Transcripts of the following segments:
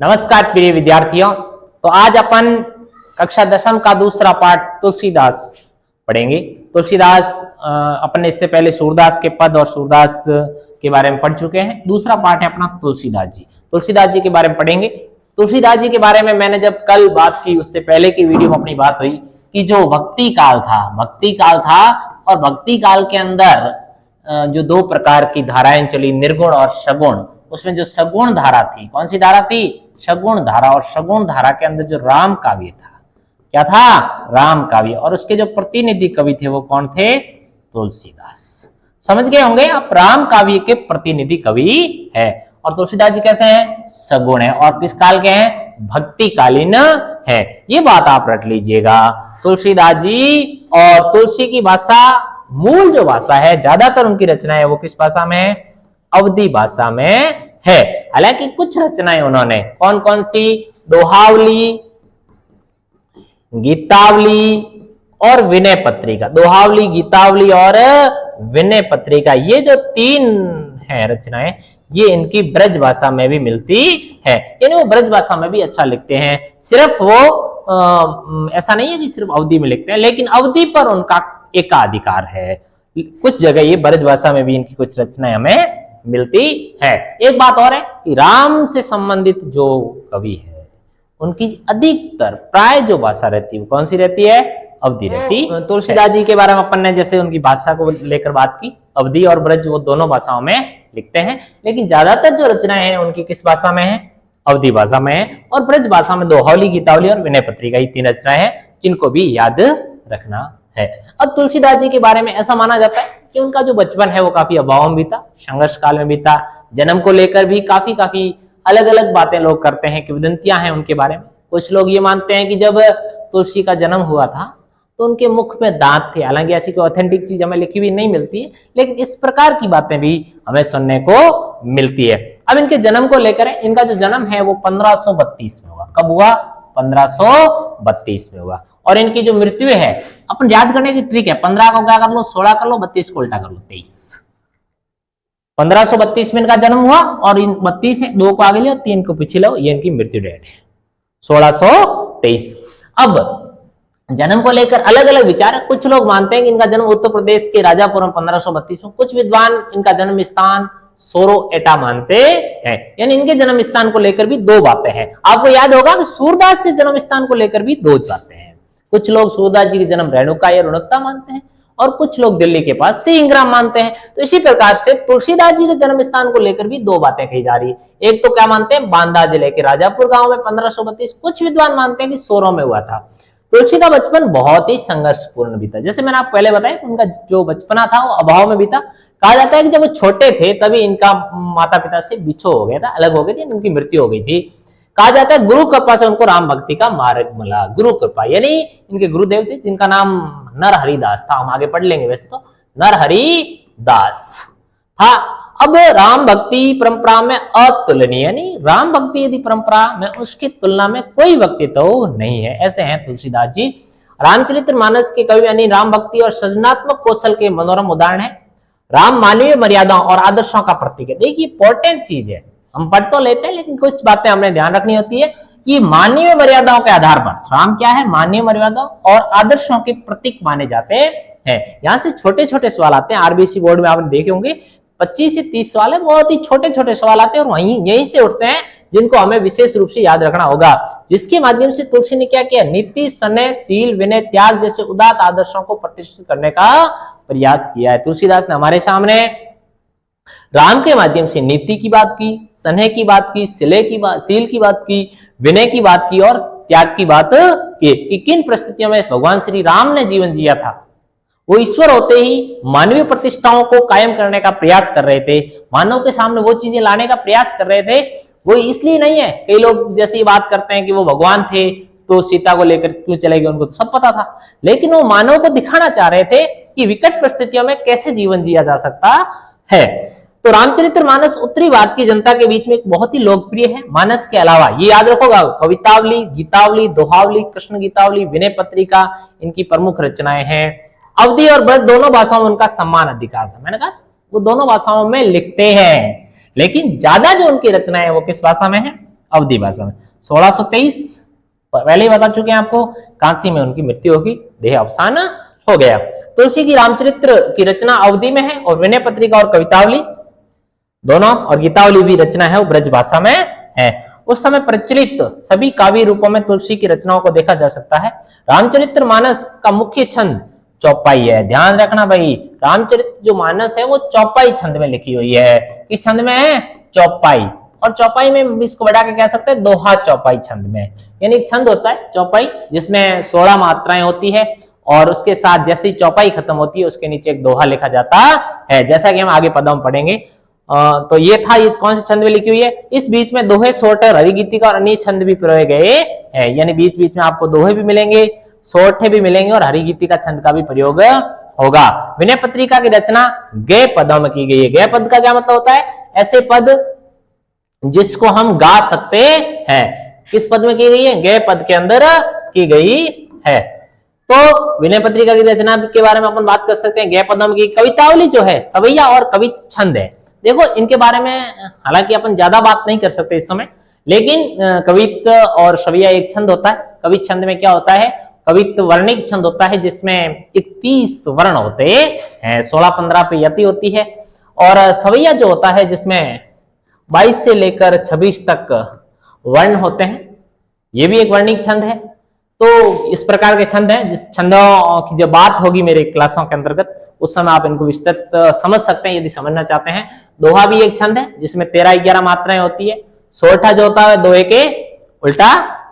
नमस्कार प्रिय विद्यार्थियों। तो आज अपन कक्षा 10वीं का दूसरा पाठ तुलसीदास पढ़ेंगे। तुलसीदास अपन ने इससे पहले सूरदास के पद और सूरदास के बारे में पढ़ चुके हैं। दूसरा पाठ है अपना तुलसीदास जी। तुलसीदास जी के बारे में पढ़ेंगे। तुलसीदास जी के बारे में मैंने जब कल बात की, उससे पहले की वीडियो में अपनी बात हुई कि जो भक्ति काल था और भक्ति काल के अंदर जो दो प्रकार की धाराएं चली, निर्गुण और सगुण, उसमें जो सगुण धारा थी, कौन सी धारा थी? सगुण धारा। और सगुण धारा के अंदर जो राम काव्य था, क्या था? राम काव्य। और उसके जो प्रतिनिधि कवि थे वो कौन थे? तुलसीदास। समझ गए होंगे आप, राम काव्य के प्रतिनिधि कवि है। और तुलसीदास जी कैसे हैं? सगुण है। और किस काल के हैं? भक्ति कालीन है। ये बात आप रख लीजिएगा। तुलसीदास जी और तुलसी की भाषा, मूल जो भाषा है, ज्यादातर उनकी रचना है वो किस भाषा में है? अवधी भाषा में है। हालांकि कुछ रचनाएं उन्होंने कौन कौन सी? दोहावली, गीतावली और विनय पत्रिका। दोहावली, गीतावली और विनय पत्रिका, ये जो तीन है रचनाएं, ये इनकी ब्रज भाषा में भी मिलती है। यानी वो ब्रज भाषा में भी अच्छा लिखते हैं। सिर्फ वो ऐसा नहीं है कि सिर्फ अवधि में लिखते हैं, लेकिन अवधि पर उनका एकाधिकार है। कुछ जगह ये ब्रज भाषा में भी इनकी कुछ रचनाएं हमें मिलती है। एक बात और है कि राम से संबंधित जो कवि है, उनकी अधिकतर प्राय जो भाषा रहती है वो कौन सी रहती है? अवधि रहती। तुलसीदास जी के बारे में अपन ने जैसे उनकी भाषा को लेकर बात की, अवधि और ब्रज वो दोनों भाषाओं में लिखते हैं, लेकिन ज्यादातर जो रचनाएं हैं उनकी किस भाषा में है? अवधि भाषा में है। और ब्रज भाषा में दोहावली, गीतावली और विनय पत्रिका, ये तीन रचनाएं हैं जिनको भी याद रखना है। अब तुलसीदास जी के बारे में ऐसा माना जाता है कि उनका जो बचपन है वो काफी अभाव में बीता, संघर्ष काल में बीता। जन्म को लेकर भी काफी अलग अलग बातें लोग करते हैं, किंवदंतियां हैं उनके बारे में। कुछ लोग ये मानते हैं कि जब तुलसी का जन्म हुआ था तो उनके मुख में दांत थे। हालांकि ऐसी कोई ऑथेंटिक चीज हमें लिखी हुई नहीं मिलती है, लेकिन इस प्रकार की बातें भी हमें सुनने को मिलती है। अब इनके जन्म को लेकर इनका जो जन्म है वो 1532 में हुआ। कब हुआ? 1532 में हुआ। और इनकी जो मृत्यु है, अपन याद करने की ट्रिक है, 15 को क्या कर लो? 16 कर लो, 32 को उल्टा कर लो, 23। 1532 में इनका जन्म हुआ और इन 32 है, 2 को आगे लो, 3 को पीछे लो, ये इनकी मृत्यु डेट है 1623। अब जन्म को लेकर अलग अलग विचार है। कुछ लोग मानते हैं कि इनका जन्म उत्तर प्रदेश के राजापुर में 1532 में। कुछ विद्वान इनका जन्म स्थान सोरोएटा मानते हैं। यानी इनके जन्म स्थान को लेकर भी दो बातें हैं। आपको याद होगा कि सूरदास के जन्म स्थान को लेकर भी दो बातें हैं। कुछ लोग सूरदास जी के जन्म रेणुका या रुणकता मानते हैं और कुछ लोग दिल्ली के पास सिंहग्राम मानते हैं। तो इसी प्रकार से तुलसीदास जी के जन्म स्थान को लेकर भी दो बातें कही जा रही है। एक तो क्या मानते हैं? बांदा जिले के राजापुर गांव में 1532। कुछ विद्वान मानते हैं कि सोरो में हुआ था। तुलसी का बचपन बहुत ही संघर्षपूर्ण बीता। जैसे मैंने आपको पहले बताया, उनका जो बचपना था वो अभाव में बीता। कहा जाता है कि जब वो छोटे थे तभी इनका माता पिता से बिछो हो गया था, अलग हो गए थे, उनकी मृत्यु हो गई थी। कहा जाता है गुरु कृपा से उनको राम भक्ति का मार्ग मिला। गुरु कृपा यानी इनके गुरुदेव थे जिनका नाम नरहरिदास था। हम आगे पढ़ लेंगे, वैसे तो नरहरिदास था। अब राम भक्ति परंपरा में अतुलनीय, यानी राम भक्ति यदि परंपरा में उसकी तुलना में कोई व्यक्ति तो नहीं है। ऐसे हैं तुलसीदास जी। रामचरितमानस के कवि यानी राम भक्ति और सृजनात्मक कौशल के मनोरम उदाहरण है। राम मानवीय मर्यादाओं और आदर्शों का प्रतीक है। देखिए इंपॉर्टेंट चीज है, हम पढ़ तो लेते हैं लेकिन कुछ बातें हमने ध्यान रखनी होती है कि मानवीय मर्यादाओं के आधार पर राम क्या है? मानवीय मर्यादाओं और आदर्शों के प्रतीक माने जाते हैं। यहां से छोटे छोटे सवाल आते हैं। आरबीसी बोर्ड में आपने देखे होंगे 25 से 30 सवाल है, बहुत ही छोटे छोटे सवाल आते हैं और वहीं यहीं से उठते हैं जिनको हमें विशेष रूप से याद रखना होगा। जिसके माध्यम से तुलसी ने क्या किया? नीति, स्नेह, शील, विनय, त्याग जैसे उदात्त आदर्शों को प्रतिष्ठित करने का प्रयास किया है। तुलसीदास ने हमारे सामने राम के माध्यम से नीति की बात की, स्नेह की बात की, शील की बात की, विनय की बात की और त्याग की बात की कि किन परिस्थितियों में भगवान श्री राम ने जीवन जिया था। वो ईश्वर होते ही मानवीय प्रतिष्ठाओं को कायम करने का प्रयास कर रहे थे, मानव के सामने वो चीजें लाने का प्रयास कर रहे थे। वो इसलिए नहीं है, कई लोग जैसे ये बात करते हैं कि वो भगवान थे तो सीता को लेकर क्यों चले गए, उनको तो सब पता था, लेकिन वो मानव को दिखाना चाह रहे थे कि विकट परिस्थितियों में कैसे जीवन जिया जा सकता है। तो रामचरितमानस उत्तरी भारत की जनता के बीच में एक बहुत ही लोकप्रिय है। मानस के अलावा ये याद रखोगा, कवितावली, गीतावली, दोहावली, कृष्ण गीतावली, विनय पत्रिका इनकी प्रमुख रचनाएं हैं। अवधि और ब्रज दोनों भाषाओं में उनका सम्मान अधिकार था। मैंने कहा वो दोनों भाषाओं में लिखते हैं, लेकिन ज्यादा जो उनकी रचनाएं वो किस भाषा में है? अवधी भाषा में। 1623 पहले ही बता चुके हैं आपको, काशी में उनकी मृत्यु होगी, देह अवसान हो गया। तुलसी की रामचरित्र की रचना अवधी में है और विनय पत्रिका और कवितावली दोनों और गीतावली भी रचना है वो ब्रज भाषा में है। उस समय प्रचलित सभी काव्य रूपों में तुलसी की रचनाओं को देखा जा सकता है। रामचरित्र मानस का मुख्य छंद चौपाई है। ध्यान रखना भाई, रामचरित्र जो मानस है वो चौपाई छंद में लिखी हुई है। किस छंद में है? चौपाई। और चौपाई में इसको बढ़ा के कह सकते हैं दोहा चौपाई छंद में। यानी एक छंद होता है चौपाई जिसमें 16 मात्राएं होती है और उसके साथ जैसे ही चौपाई खत्म होती है उसके नीचे एक दोहा लिखा जाता है, जैसा कि हम आगे पदों में पढ़ेंगे। तो ये था, ये कौन से छंद में लिखी हुई है? इस बीच में दोहे, सोरठे, हरिगीतिका और अन्य छंद भी प्रयोग गए हैं। यानी बीच बीच में आपको दोहे भी मिलेंगे, सोरठे भी मिलेंगे और हरिगीतिका छंद का भी प्रयोग होगा। विनय पत्रिका की रचना गय पदों में की गई है। गय पद का क्या मतलब होता है? ऐसे पद जिसको हम गा सकते हैं। किस पद में की गई है? गय पद के अंदर की गई है। तो विनय पत्रिका की रचना के बारे में अपन बात कर सकते हैं। गय पदम की कवितावली जो है सवैया और कवि छंद है। देखो इनके बारे में हालांकि अपन ज्यादा बात नहीं कर सकते इस समय, लेकिन कवित्व और सवैया एक छंद होता है। कवि छंद में क्या होता है? कवित्व वर्णिक छंद होता है जिसमें 31 वर्ण होते हैं, 16-15 पे यति होती है। और सवैया जो होता है जिसमें 22 से लेकर 26 तक वर्ण होते हैं, ये भी एक वर्णिक छंद है। तो इस प्रकार के छंद हैं। जिस छंदों की जो बात होगी मेरे क्लासों के अंतर्गत उस समय आप इनको विस्तृत समझ सकते हैं यदि समझना चाहते हैं। दोहा भी एक छंद है जिसमें 13-11 मात्राएं होती है। सोरठा जो होता है दोहे के उल्टा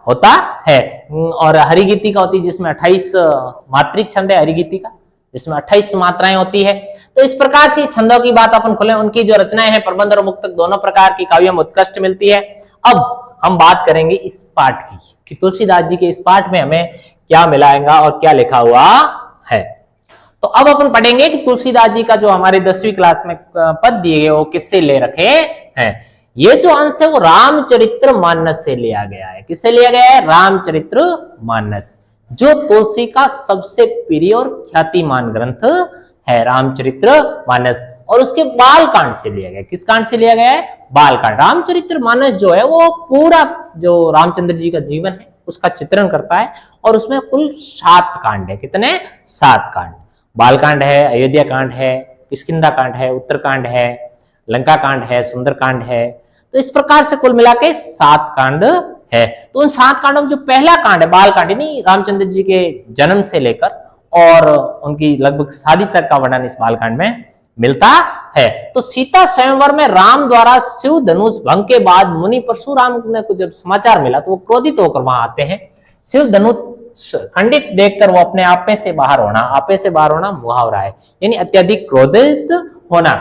होता है। और हरिगीतिका होती है जिसमें 28 मात्रिक छंद है हरिगीतिका, जिसमें 28 मात्राएं होती है। तो इस प्रकार से छंदों की बात अपन खोले, उनकी जो रचनाएं हैं प्रबंध और मुक्तक दोनों प्रकार की काव्यों में उत्कृष्ट मिलती है। अब हम बात करेंगे इस पाठ की कि तुलसीदास जी के इस पाठ में हमें क्या मिलाएगा और क्या लिखा हुआ है। तो अब अपन पढ़ेंगे कि तुलसीदास जी का जो हमारे 10वीं क्लास में पद दिए गए वो किससे ले रखे हैं। ये जो अंश है वो रामचरित्र मानस से लिया गया है। किससे लिया गया है? रामचरित्र मानस, जो तुलसी का सबसे प्रिय और ख्यातिमान ग्रंथ है रामचरित्र मानस। और उसके बाल कांड से लिया गया। किस कांड से लिया गया है? बाल कांड। रामचरित्र मानस जो है वो पूरा जो रामचंद्र जी का जीवन है उसका चित्रण करता है और उसमें कुल 7 कांड है। कितने? 7 कांड। बाल कांड है, अयोध्या कांड है, किष्किंधा कांड है, उत्तरकांड है, लंका कांड है, सुंदर कांड है। तो इस प्रकार से कुल मिला के 7 कांड है। तो उन 7 कांडों में जो पहला कांड है बाल कांड, यानी रामचंद्र जी के जन्म से लेकर और उनकी लगभग शादी तक का वर्णन इस बाल कांड में मिलता है। तो सीता स्वयंवर में राम द्वारा शिव धनुष भंग के बाद मुनि परशुराम को जब समाचार मिला तो वो क्रोधित होकर वहां आते हैं। शिव धनुष खंडित देखकर वो अपने आपे से बाहर होना मुहावरा है, यानी अत्यधिक क्रोधित होना।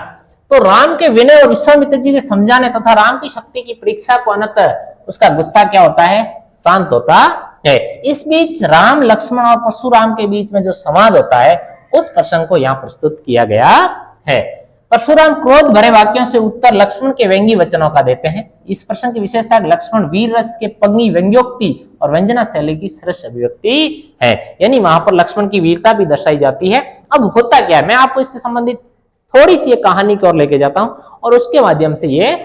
तो राम के विनय और विश्वामित्र जी के समझाने तथा राम की शक्ति की परीक्षा को अनंत उसका गुस्सा क्या होता है? शांत होता है। इस बीच राम, लक्ष्मण और परशुराम के बीच में जो संवाद होता है उस प्रसंग को यहाँ प्रस्तुत किया गया है। परशुराम क्रोध भरे वाक्यों से उत्तर लक्ष्मण के व्यंगी वचनों का देते हैं। इस प्रसंग की विशेषता लक्ष्मण वीर रस के पंगी व्यंग्योक्ति और व्यंजना शैली की सरस अभिव्यक्ति है, यानी वहां पर लक्ष्मण की वीरता भी दर्शाई जाती है। अब होता क्या है, मैं आपको इससे संबंधित थोड़ी सी कहानी की ओर लेके जाता हूं और उसके माध्यम से ये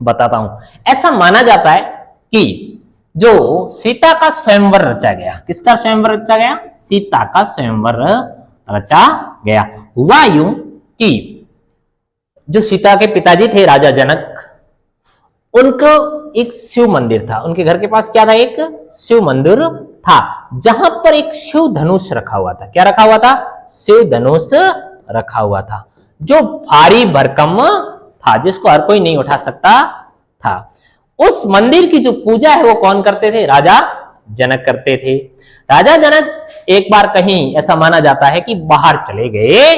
बताता हूं। ऐसा माना जाता है कि जो सीता का स्वयंवर रचा गया, किसका स्वयंवर रचा गया? सीता का स्वयंवर रचा गया। हुआ यूं कि जो सीता के पिताजी थे राजा जनक, उनको एक शिव मंदिर था। उनके घर के पास क्या था? एक शिव मंदिर था जहां पर एक शिव धनुष रखा हुआ था। क्या रखा हुआ था? शिव धनुष रखा हुआ था जो भारी भरकम था, जिसको हर कोई नहीं उठा सकता था। उस मंदिर की जो पूजा है वो कौन करते थे? राजा जनक करते थे। राजा जनक एक बार कहीं ऐसा माना जाता है कि बाहर चले गए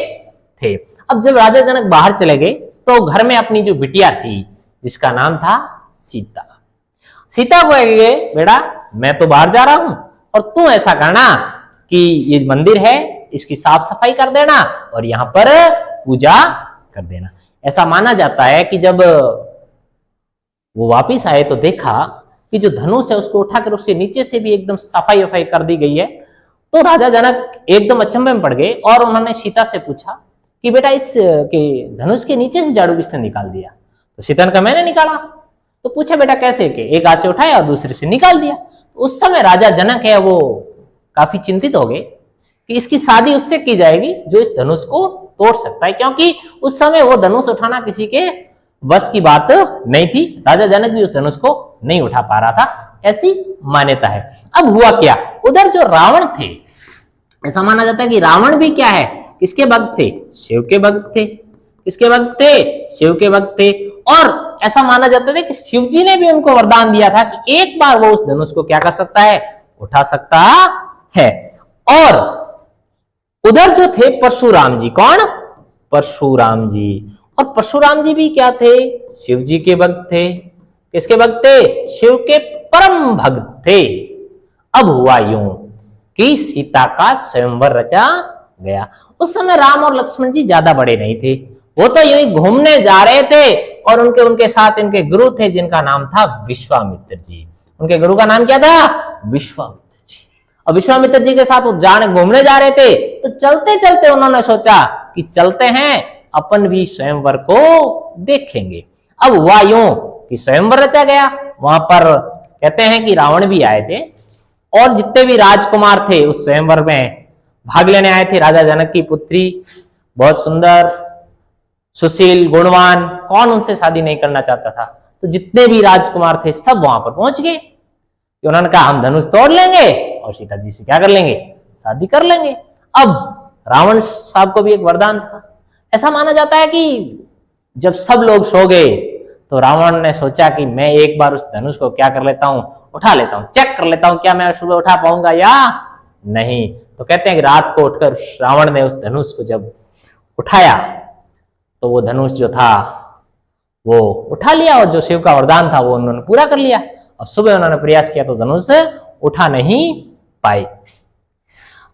थे। अब जब राजा जनक बाहर चले गए तो घर में अपनी जो बिटिया थी जिसका नाम था सीता, सीता को कहे बेटा मैं तो बाहर जा रहा हूं और तू ऐसा करना कि ये मंदिर है इसकी साफ सफाई कर देना और यहाँ पर पूजा कर देना। ऐसा माना जाता है कि जब वो वापिस आए तो देखा कि जो धनुष है उसको उठाकर उसके नीचे से भी एकदम सफाई वफाई कर दी गई है। तो राजा जनक एकदम अचंभे में पड़ गए और उन्होंने सीता से पूछा कि बेटा इस के धनुष के नीचे से झाड़ू किसने निकाल दिया? तो सीता ने कहा मैंने निकाला। तो पूछा बेटा कैसे, के एक हाथ से उठाया और दूसरे से निकाल दिया। तो उस समय राजा जनक है वो काफी चिंतित हो गए कि इसकी शादी उससे की जाएगी जो इस धनुष को तोड़ सकता है, क्योंकि उस समय वो धनुष उठाना किसी के बस की बात नहीं थी। राजा जनक भी उस धनुष को नहीं उठा पा रहा था, ऐसी मान्यता है। अब हुआ क्या, उधर जो रावण थे, ऐसा माना जाता है कि रावण भी क्या है, किसके भक्त थे, शिव के भक्त थे। किसके भक्त थे, शिव के भक्त थे। और ऐसा माना जाता है कि शिव जी ने भी उनको वरदान दिया था कि एक बार वो उस धनुष को क्या कर सकता है, उठा सकता है। और उधर जो थे परशुराम जी, कौन, परशुराम जी। और परशुराम जी भी क्या थे, शिव जी के भक्त थे। किसके भक्त थे, शिव के परम भक्त थे। अब हुआ यूं कि सीता का स्वयंवर रचा गया। उस समय राम और लक्ष्मण जी ज्यादा बड़े नहीं थे, वो तो यूं ही घूमने जा रहे थे और उनके साथ इनके गुरु थे जिनका नाम था विश्वामित्र जी। उनके गुरु का नाम क्या था, विश्वामित्र जी। और विश्वामित्र जी के साथ वो घूमने जा रहे थे, तो चलते चलते उन्होंने सोचा कि चलते हैं अपन भी स्वयंवर को देखेंगे। अब हुआ यूं कि स्वयंवर रचा गया। वहां पर कहते हैं कि रावण भी आए थे और जितने भी राजकुमार थे उस स्वयंवर में भाग लेने आए थे। राजा जनक की पुत्री बहुत सुंदर, सुशील, गुणवान, कौन उनसे शादी नहीं करना चाहता था। तो जितने भी राजकुमार थे सब वहां पर पहुंच गए कि उन्होंने कहा हम धनुष तोड़ लेंगे और सीता जी से क्या कर लेंगे, शादी कर लेंगे। अब रावण साहब को भी एक वरदान था। ऐसा माना जाता है कि जब सब लोग सो गए तो रावण ने सोचा कि मैं एक बार उस धनुष को क्या कर लेता हूं, उठा लेता हूं, चेक कर लेता हूं क्या मैं सुबह उठा पाऊंगा या नहीं। तो कहते हैं कि रात को उठकर रावण ने उस धनुष को जब उठाया तो वो धनुष जो था वो उठा लिया और जो शिव का वरदान था वो उन्होंने पूरा कर लिया। और सुबह उन्होंने प्रयास किया तो धनुष उठा नहीं पाए।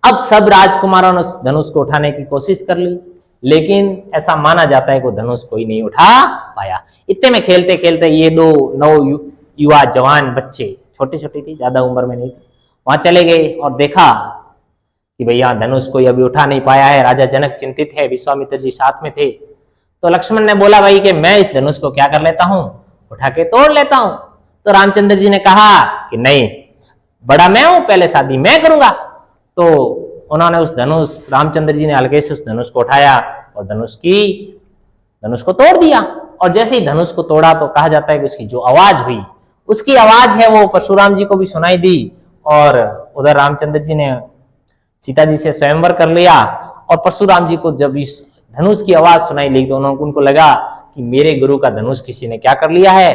अब सब राजकुमारों ने उस धनुष को उठाने की कोशिश कर ली, लेकिन ऐसा माना जाता है कि धनुष कोई नहीं उठा पाया। इतने में खेलते खेलते ये दो नव युवा जवान बच्चे, छोटे छोटे थे, ज्यादा उम्र में नहीं थे, वहां चले गए और देखा कि भैया धनुष कोई अभी उठा नहीं पाया है। राजा जनक चिंतित है, विश्वामित्र जी साथ में थे। तो लक्ष्मण ने बोला भाई कि मैं इस धनुष को क्या कर लेता हूं, उठा के तोड़ लेता हूं। तो रामचंद्र जी ने कहा कि नहीं, बड़ा मैं हूं, पहले शादी मैं करूंगा। तो उन्होंने उस धनुष, रामचंद्र जी ने हल्के से उस धनुष को उठाया और धनुष को तोड़ दिया। और जैसे ही धनुष को तोड़ा तो कहा जाता है कि उसकी जो आवाज हुई, उसकी आवाज है वो परशुराम जी को भी सुनाई दी। और उधर रामचंद्र जी ने सीता जी से स्वयंवर कर लिया। और परशुराम जी को जब इस धनुष की आवाज सुनाई ली तो उनको लगा कि मेरे गुरु का धनुष किसी ने क्या कर लिया है,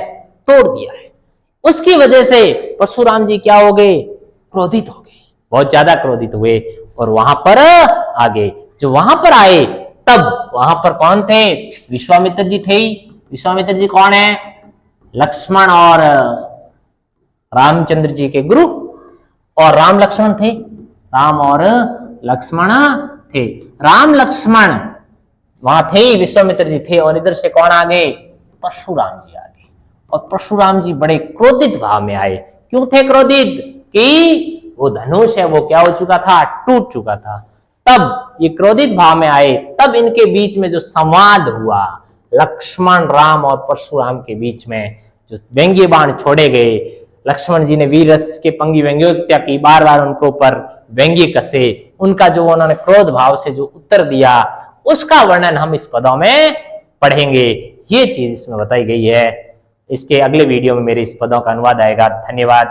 तोड़ दिया है। उसकी वजह से परशुराम जी क्या हो गए, क्रोधित हो गए, बहुत ज्यादा क्रोधित हुए और वहां पर आ गए। जो वहां पर आए तब वहां पर कौन थे, विश्वामित्र जी थे। विश्वामित्र जी कौन है, लक्ष्मण और रामचंद्र जी के गुरु। और राम लक्ष्मण थे, राम और लक्ष्मण थे। राम लक्ष्मण वहां थे, विश्वामित्र जी थे। और इधर से कौन आ गए, परशुराम जी आ गए। और परशुराम जी बड़े क्रोधित भाव में आए। क्यों थे क्रोधित, कि वो धनुष है वो क्या हो चुका था, टूट चुका था। तब ये क्रोधित भाव में आए। तब इनके बीच में जो संवाद हुआ, लक्ष्मण, राम और परशुराम के बीच में जो व्यंग्य बाण छोड़े गए, लक्ष्मण जी ने वीर रस के पंगी व्यंग्योक्त्या की, बार बार उनको ऊपर व्यंग्य कसे, उनका जो उन्होंने क्रोध भाव से जो उत्तर दिया, उसका वर्णन हम इस पदों में पढ़ेंगे। ये चीज इसमें बताई गई है। इसके अगले वीडियो में मेरे इस पदों का अनुवाद आएगा। धन्यवाद।